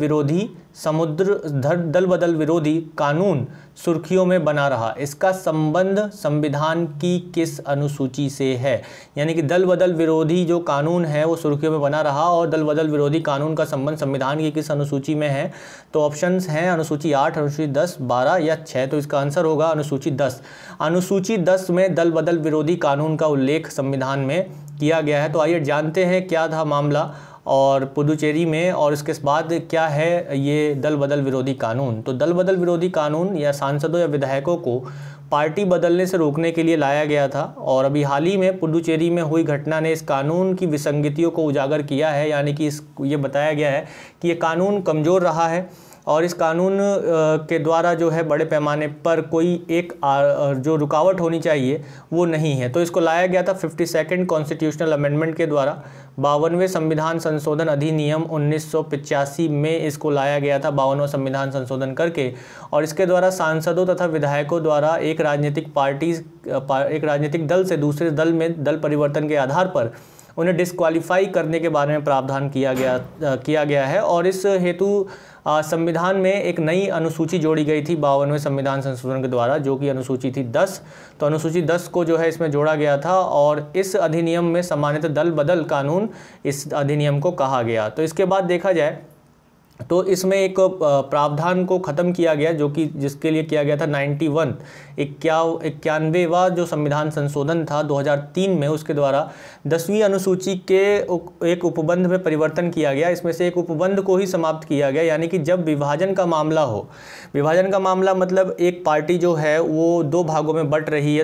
विरोधी कानून सुर्खियों में बना रहा, इसका संबंध संविधान की किस अनुसूची से है? यानी कि दल बदल विरोधी जो कानून है वो सुर्खियों में बना रहा और दल बदल विरोधी कानून का संबंध संविधान की किस अनुसूची में है? तो ऑप्शंस हैं अनुसूची 8, अनुसूची 10, 12 या 6। तो इसका आंसर होगा अनुसूची 10। अनुसूची 10 में दल बदल विरोधी कानून का उल्लेख संविधान में किया गया है। तो आइए जानते हैं क्या था मामला और पुदुचेरी में, और इसके बाद क्या है ये दल बदल विरोधी कानून। तो दल बदल विरोधी कानून या सांसदों या विधायकों को पार्टी बदलने से रोकने के लिए लाया गया था और अभी हाल ही में पुदुचेरी में हुई घटना ने इस कानून की विसंगतियों को उजागर किया है। यानी कि ये बताया गया है कि ये कानून कमज़ोर रहा है और इस कानून के द्वारा जो है बड़े पैमाने पर कोई एक जो रुकावट होनी चाहिए वो नहीं है। तो इसको लाया गया था 52nd कॉन्स्टिट्यूशनल अमेंडमेंट के द्वारा। 52वें संविधान संशोधन अधिनियम 1985 में इसको लाया गया था, 52वां संविधान संशोधन करके, और इसके द्वारा सांसदों तथा विधायकों द्वारा एक राजनीतिक दल से दूसरे दल में दल परिवर्तन के आधार पर उन्हें डिस्क्वालीफाई करने के बारे में प्रावधान किया गया है। और इस हेतु संविधान में एक नई अनुसूची जोड़ी गई थी 52वें संविधान संशोधन के द्वारा, जो कि अनुसूची थी 10। तो अनुसूची 10 को जो है इसमें जोड़ा गया था और इस अधिनियम में सामान्यतः दल बदल कानून इस अधिनियम को कहा गया। तो इसके बाद देखा जाए तो इसमें एक प्रावधान को ख़त्म किया गया जो कि जिसके लिए किया गया था 91वां जो संविधान संशोधन था 2003 में, उसके द्वारा 10वीं अनुसूची के एक उपबंध में परिवर्तन किया गया। इसमें से एक उपबंध को ही समाप्त किया गया। यानी कि जब विभाजन का मामला हो, विभाजन का मामला मतलब एक पार्टी जो है वो दो भागों में बट रही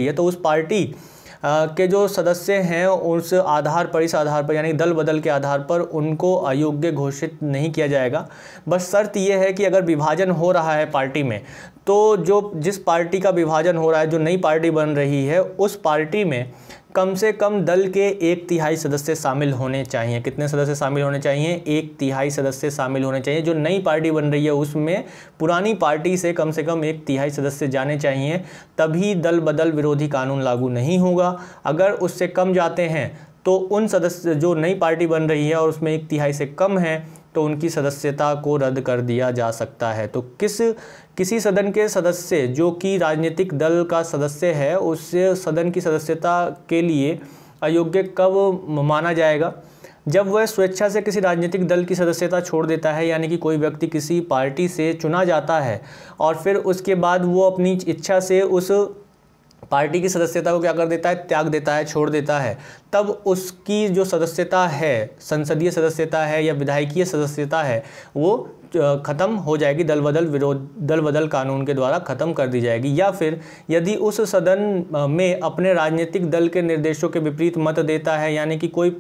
है, तो उस पार्टी के जो सदस्य हैं उस आधार पर, इस आधार पर यानी दल बदल के आधार पर उनको अयोग्य घोषित नहीं किया जाएगा। बस शर्त यह है कि अगर विभाजन हो रहा है पार्टी में, तो जिस पार्टी का विभाजन हो रहा है, जो नई पार्टी बन रही है, उस पार्टी में कम से कम दल के 1/3 सदस्य शामिल होने चाहिए। कितने सदस्य शामिल होने चाहिए? 1/3 सदस्य शामिल होने चाहिए। जो नई पार्टी बन रही है उसमें पुरानी पार्टी से कम 1/3 सदस्य जाने चाहिए, तभी दल बदल विरोधी कानून लागू नहीं होगा। अगर उससे कम जाते हैं तो उन सदस्य जो नई पार्टी बन रही है और उसमें 1/3 से कम है तो उनकी सदस्यता को रद्द कर दिया जा सकता है। तो किसी सदन के सदस्य जो कि राजनीतिक दल का सदस्य है, उससे सदन की सदस्यता के लिए अयोग्य कब माना जाएगा? जब वह स्वेच्छा से किसी राजनीतिक दल की सदस्यता छोड़ देता है। यानी कि कोई व्यक्ति किसी पार्टी से चुना जाता है और फिर उसके बाद वो अपनी इच्छा से उस पार्टी की सदस्यता को क्या कर देता है? त्याग देता है, छोड़ देता है। तब उसकी जो सदस्यता है, संसदीय सदस्यता है या विधायकीय सदस्यता है, वो ख़त्म हो जाएगी, दल बदल कानून के द्वारा ख़त्म कर दी जाएगी। या फिर यदि उस सदन में अपने राजनीतिक दल के निर्देशों के विपरीत मत देता है, यानी कि कोई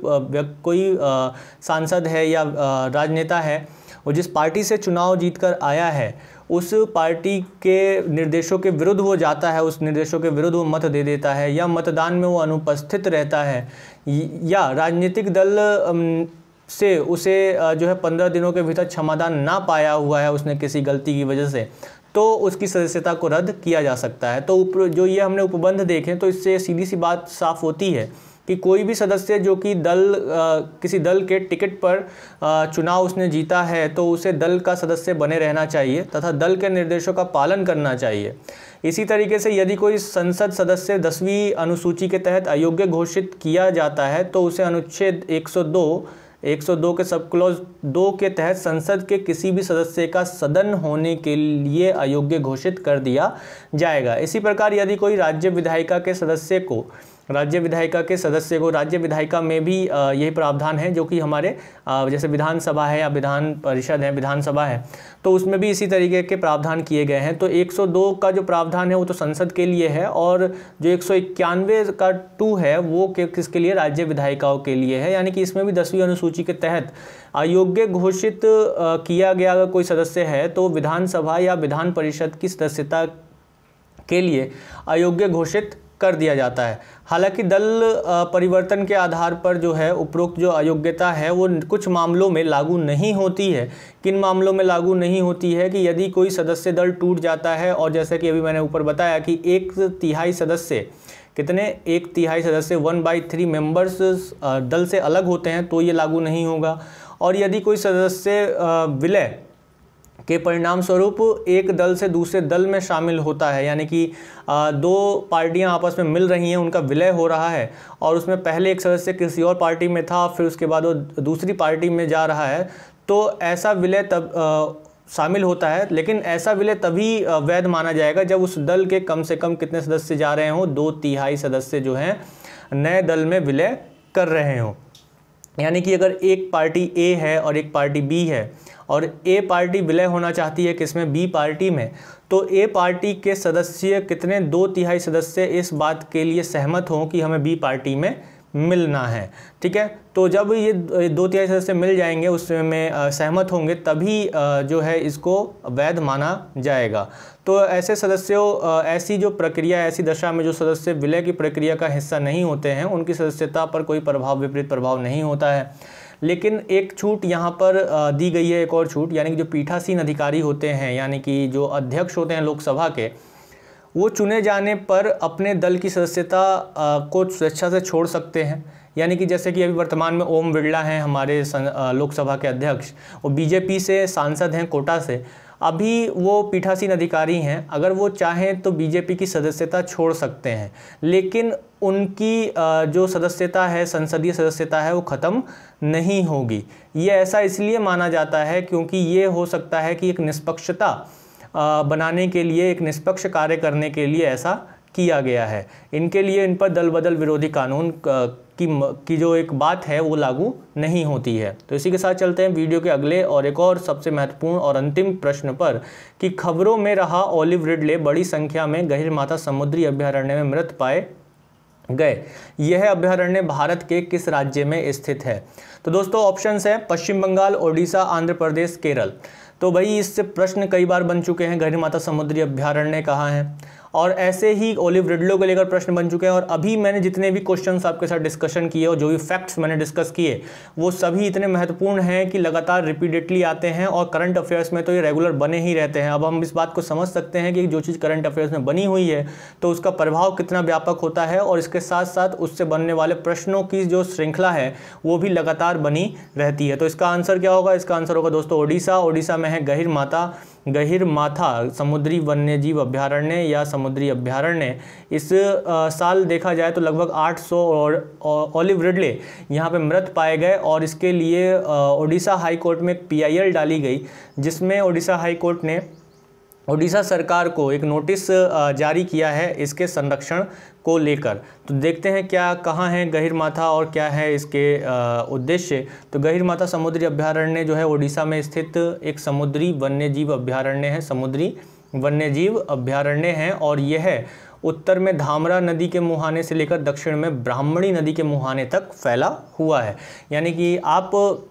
सांसद है या राजनेता है, वो जिस पार्टी से चुनाव जीतकर आया है उस पार्टी के निर्देशों के विरुद्ध वो जाता है, उस निर्देशों के विरुद्ध वो मत दे देता है, या मतदान में वो अनुपस्थित रहता है, या राजनीतिक दल से उसे जो है 15 दिनों के भीतर क्षमादान ना पाया हुआ है उसने किसी गलती की वजह से, तो उसकी सदस्यता को रद्द किया जा सकता है। तो जो ये हमने उपबंध देखे तो इससे सीधी सी बात साफ होती है कि कोई भी सदस्य जो कि किसी दल के टिकट पर चुनाव उसने जीता है तो उसे दल का सदस्य बने रहना चाहिए तथा दल के निर्देशों का पालन करना चाहिए। इसी तरीके से यदि कोई संसद सदस्य 10वीं अनुसूची के तहत अयोग्य घोषित किया जाता है तो उसे अनुच्छेद 102 के सब क्लॉज 2 के तहत संसद के किसी भी सदस्य का सदन होने के लिए अयोग्य घोषित कर दिया जाएगा। इसी प्रकार यदि कोई राज्य विधायिका के सदस्य को राज्य विधायिका के सदस्य को, राज्य विधायिका में भी यही प्रावधान है जो कि हमारे जैसे विधानसभा है या विधान परिषद है, विधानसभा है, तो उसमें भी इसी तरीके के प्रावधान किए गए हैं। तो 102 का जो प्रावधान है वो तो संसद के लिए है, और जो 191 का 2 है वो किसके लिए, राज्य विधायिकाओं के लिए है। यानी कि इसमें भी 10वीं अनुसूची के तहत अयोग्य घोषित किया गया अगर कोई सदस्य है तो विधानसभा या विधान परिषद की सदस्यता के लिए अयोग्य घोषित कर दिया जाता है। हालांकि दल परिवर्तन के आधार पर जो है उपरोक्त जो अयोग्यता है वो कुछ मामलों में लागू नहीं होती है। किन मामलों में लागू नहीं होती है कि यदि कोई सदस्य दल टूट जाता है, और जैसे कि अभी मैंने ऊपर बताया कि 1/3 सदस्य, कितने, 1/3 सदस्य 1/3 मेंबर्स दल से अलग होते हैं तो ये लागू नहीं होगा। और यदि कोई सदस्य विलय के परिणाम स्वरूप एक दल से दूसरे दल में शामिल होता है, यानी कि 2 पार्टियां आपस में मिल रही हैं, उनका विलय हो रहा है और उसमें पहले एक सदस्य किसी और पार्टी में था, फिर उसके बाद वो दूसरी पार्टी में जा रहा है, तो ऐसा विलय तब शामिल होता है। लेकिन ऐसा विलय तभी वैध माना जाएगा जब उस दल के कम से कम कितने सदस्य जा रहे हों, 2/3 सदस्य जो हैं नए दल में विलय कर रहे हों। यानी कि अगर एक पार्टी ए है और एक पार्टी बी है और ए पार्टी विलय होना चाहती है किसमें, बी पार्टी में, तो ए पार्टी के सदस्य कितने, 2/3 सदस्य इस बात के लिए सहमत हों कि हमें बी पार्टी में मिलना है। ठीक है, तो जब ये 2/3 सदस्य मिल जाएंगे, उसमें सहमत होंगे, तभी जो है इसको वैध माना जाएगा। तो ऐसे सदस्यों, ऐसी जो प्रक्रिया, ऐसी दशा में जो सदस्य विलय की प्रक्रिया का हिस्सा नहीं होते हैं उनकी सदस्यता पर कोई विपरीत प्रभाव नहीं होता है। लेकिन एक छूट यहाँ पर दी गई है, एक और छूट, यानी कि जो पीठासीन अधिकारी होते हैं, यानी कि जो अध्यक्ष होते हैं लोकसभा के, वो चुने जाने पर अपने दल की सदस्यता को स्वेच्छा से छोड़ सकते हैं। यानी कि जैसे कि अभी वर्तमान में ओम बिरला हैं हमारे लोकसभा के अध्यक्ष, वो बीजेपी से सांसद हैं कोटा से, अभी वो पीठासीन अधिकारी हैं, अगर वो चाहें तो बीजेपी की सदस्यता छोड़ सकते हैं, लेकिन उनकी जो सदस्यता है, संसदीय सदस्यता है, वो ख़त्म नहीं होगी। ये ऐसा इसलिए माना जाता है क्योंकि ये हो सकता है कि एक निष्पक्षता बनाने के लिए, एक निष्पक्ष कार्य करने के लिए ऐसा किया गया है। इनके लिए इन पर दल बदल विरोधी कानून की जो एक बात है वो लागू नहीं होती है। तो इसी के साथ चलते हैं वीडियो के अगले और एक और सबसे महत्वपूर्ण और अंतिम प्रश्न पर कि खबरों में रहा ओलिव रिडले बड़ी संख्या में गहिरमाथा समुद्री अभयारण्य में मृत पाए गए। यह अभयारण्य भारत के किस राज्य में स्थित है? तो दोस्तों ऑप्शंस हैं पश्चिम बंगाल, ओडिशा, आंध्र प्रदेश, केरल। तो भाई इससे प्रश्न कई बार बन चुके हैं, गहिरमाथा समुद्री अभयारण्य कहाँ है, और ऐसे ही ओलिव रिडले को लेकर प्रश्न बन चुके हैं। और अभी मैंने जितने भी क्वेश्चंस आपके साथ डिस्कशन किए और जो भी फैक्ट्स मैंने डिस्कस किए वो सभी इतने महत्वपूर्ण हैं कि लगातार रिपीटेडली आते हैं, और करंट अफेयर्स में तो ये रेगुलर बने ही रहते हैं। अब हम इस बात को समझ सकते हैं कि जो चीज़ करंट अफेयर्स में बनी हुई है तो उसका प्रभाव कितना व्यापक होता है, और इसके साथ साथ उससे बनने वाले प्रश्नों की जो श्रृंखला है वो भी लगातार बनी रहती है। तो इसका आंसर क्या होगा? इसका आंसर होगा दोस्तों ओडिशा। ओडिशा में है गहिरमाथा समुद्री वन्यजीव अभयारण्य या समुद्री अभयारण्य। इस साल देखा जाए तो लगभग 800 ओलिव रिडले यहाँ पे मृत पाए गए, और इसके लिए ओडिशा हाई कोर्ट में एक PIL डाली गई, जिसमें ओडिशा हाई कोर्ट ने ओडिशा सरकार को एक नोटिस जारी किया है इसके संरक्षण को लेकर। तो देखते हैं क्या, कहाँ है गहिरमाथा और क्या है इसके उद्देश्य। तो गहिरमाथा समुद्री अभयारण्य जो है ओडिशा में स्थित एक समुद्री वन्यजीव अभयारण्य है, समुद्री वन्यजीव अभयारण्य है, और यह उत्तर में धामरा नदी के मुहाने से लेकर दक्षिण में ब्राह्मणी नदी के मुहाने तक फैला हुआ है। यानी कि आप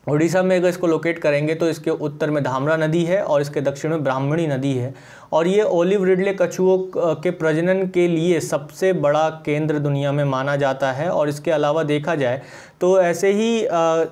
उड़ीसा में अगर इसको लोकेट करेंगे तो इसके उत्तर में धामरा नदी है और इसके दक्षिण में ब्राह्मणी नदी है, और ये ओलिव रिडले कछुओं के प्रजनन के लिए सबसे बड़ा केंद्र दुनिया में माना जाता है। और इसके अलावा देखा जाए तो ऐसे ही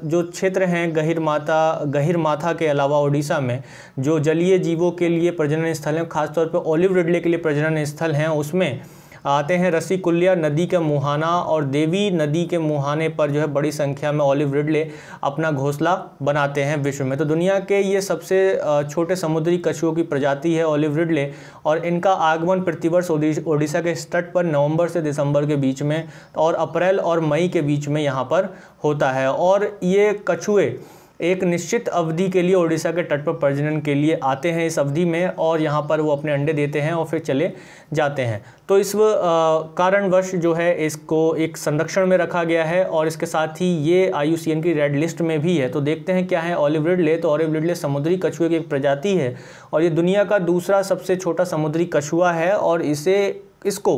जो क्षेत्र हैं गहिरमाथा के अलावा उड़ीसा में जो जलीय जीवों के लिए प्रजनन स्थल हैं, खासतौर पर ओलिव रिडले के लिए प्रजनन स्थल हैं, उसमें आते हैं रसीकुल्या नदी का मुहाना और देवी नदी के मुहाने पर जो है बड़ी संख्या में ओलिव रिडले अपना घोंसला बनाते हैं विश्व में। तो दुनिया के ये सबसे छोटे समुद्री कछुओं की प्रजाति है ओलिव रिडले, और इनका आगमन प्रतिवर्ष ओडिशा के तट पर नवंबर से दिसंबर के बीच में और अप्रैल और मई के बीच में यहाँ पर होता है। और ये कछुए एक निश्चित अवधि के लिए उड़ीसा के तट पर प्रजनन के लिए आते हैं इस अवधि में, और यहाँ पर वो अपने अंडे देते हैं और फिर चले जाते हैं। तो इस कारणवश जो है इसको एक संरक्षण में रखा गया है, और इसके साथ ही ये IUCN की रेड लिस्ट में भी है। तो देखते हैं क्या है ऑलिव रिडले। तो ऑलिव रिडले समुद्री कछुए की एक प्रजाति है, और ये दुनिया का दूसरा सबसे छोटा समुद्री कछुआ है, और इसको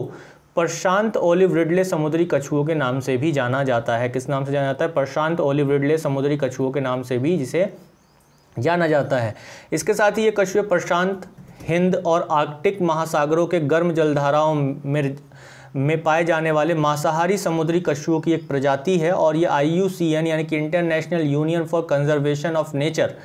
प्रशांत ओलिव रिडले समुद्री कछुओं के नाम से भी जाना जाता है। किस नाम से जाना जाता है? प्रशांत ओलिव रिडले समुद्री कछुओं के नाम से भी जिसे जाना जाता है। इसके साथ ही ये कछुए प्रशांत, हिंद और आर्कटिक महासागरों के गर्म जलधाराओं में पाए जाने वाले मांसाहारी समुद्री कछुओं की एक प्रजाति है, और ये IUCN यानी कि international union for conservation of nature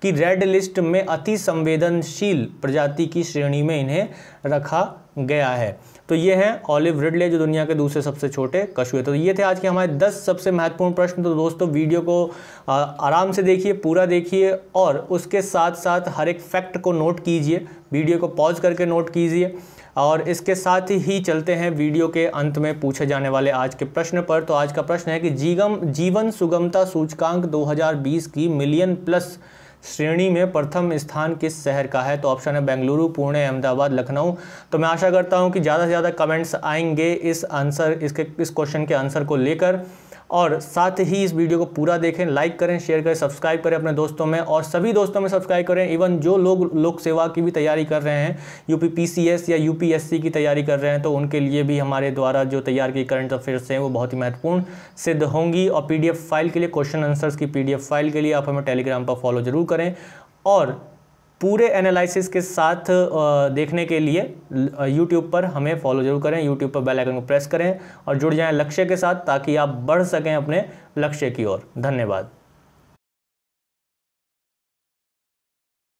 की रेड लिस्ट में अति संवेदनशील प्रजाति की श्रेणी में इन्हें रखा गया है। तो ये है ऑलिव रिडले, जो दुनिया के दूसरे सबसे छोटे कछुए। तो ये थे आज के हमारे 10 सबसे महत्वपूर्ण प्रश्न। तो दोस्तों वीडियो को आराम से देखिए, पूरा देखिए, और उसके साथ साथ हर एक फैक्ट को नोट कीजिए, वीडियो को पॉज करके नोट कीजिए। और इसके साथ ही चलते हैं वीडियो के अंत में पूछे जाने वाले आज के प्रश्न पर। तो आज का प्रश्न है कि जीवन सुगमता सूचकांक 2020 की मिलियन प्लस श्रेणी में प्रथम स्थान किस शहर का है? तो ऑप्शन है बेंगलुरु, पुणे, अहमदाबाद, लखनऊ। तो मैं आशा करता हूं कि ज़्यादा से ज़्यादा कमेंट्स आएंगे इस क्वेश्चन के आंसर को लेकर, और साथ ही इस वीडियो को पूरा देखें, लाइक करें, शेयर करें, सब्सक्राइब करें अपने दोस्तों में, और सभी दोस्तों में सब्सक्राइब करें। इवन जो लोग लोक सेवा की भी तैयारी कर रहे हैं, UPPCS या UPSC की तैयारी कर रहे हैं, तो उनके लिए भी हमारे द्वारा जो तैयार की करंट अफेयर्स हैं वो बहुत ही महत्वपूर्ण सिद्ध होंगी। और PDF फाइल के लिए, क्वेश्चन आंसर्स की PDF फाइल के लिए आप हमें टेलीग्राम पर फॉलो जरूर करें, और पूरे एनालिसिस के साथ देखने के लिए YouTube पर हमें फॉलो जरूर करें। YouTube पर बेल आइकन को प्रेस करें और जुड़ जाएं लक्ष्य के साथ, ताकि आप बढ़ सकें अपने लक्ष्य की ओर। धन्यवाद।